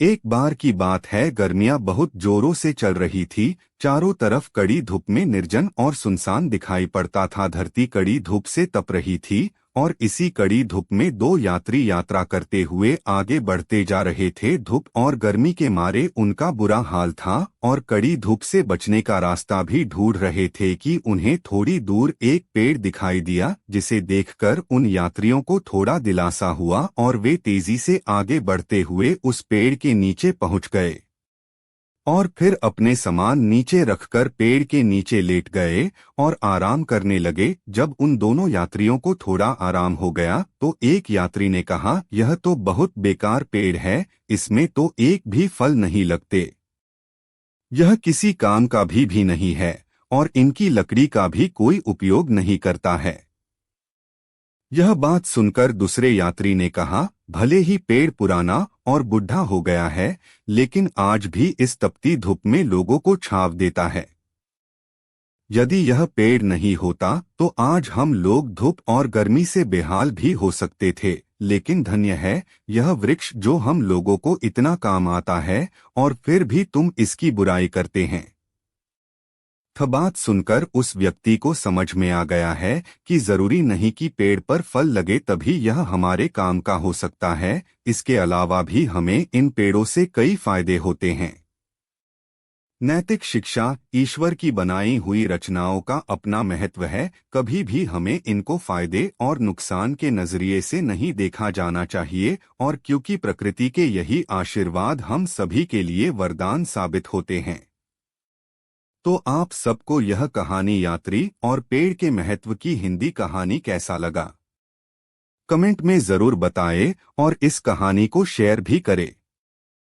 एक बार की बात है, गर्मियां बहुत जोरों से चल रही थी। चारों तरफ कड़ी धूप में निर्जन और सुनसान दिखाई पड़ता था। धरती कड़ी धूप से तप रही थी और इसी कड़ी धूप में दो यात्री यात्रा करते हुए आगे बढ़ते जा रहे थे। धूप और गर्मी के मारे उनका बुरा हाल था और कड़ी धूप से बचने का रास्ता भी ढूंढ रहे थे कि उन्हें थोड़ी दूर एक पेड़ दिखाई दिया, जिसे देखकर उन यात्रियों को थोड़ा दिलासा हुआ और वे तेजी से आगे बढ़ते हुए उस पेड़ के नीचे पहुंच गए और फिर अपने सामान नीचे रखकर पेड़ के नीचे लेट गए और आराम करने लगे। जब उन दोनों यात्रियों को थोड़ा आराम हो गया तो एक यात्री ने कहा, यह तो बहुत बेकार पेड़ है, इसमें तो एक भी फल नहीं लगते, यह किसी काम का भी नहीं है और इनकी लकड़ी का भी कोई उपयोग नहीं करता है। यह बात सुनकर दूसरे यात्री ने कहा, भले ही पेड़ पुराना और बुढ़ा हो गया है, लेकिन आज भी इस तपती धूप में लोगों को छांव देता है। यदि यह पेड़ नहीं होता तो आज हम लोग धूप और गर्मी से बेहाल भी हो सकते थे, लेकिन धन्य है यह वृक्ष जो हम लोगों को इतना काम आता है और फिर भी तुम इसकी बुराई करते हैं। बात सुनकर उस व्यक्ति को समझ में आ गया है कि जरूरी नहीं कि पेड़ पर फल लगे तभी यह हमारे काम का हो सकता है, इसके अलावा भी हमें इन पेड़ों से कई फायदे होते हैं। नैतिक शिक्षा, ईश्वर की बनाई हुई रचनाओं का अपना महत्व है, कभी भी हमें इनको फायदे और नुकसान के नजरिए से नहीं देखा जाना चाहिए, और क्योंकि प्रकृति के यही आशीर्वाद हम सभी के लिए वरदान साबित होते हैं। तो आप सबको यह कहानी यात्री और पेड़ के महत्व की हिंदी कहानी कैसा लगा? कमेंट में जरूर बताएं और इस कहानी को शेयर भी करें।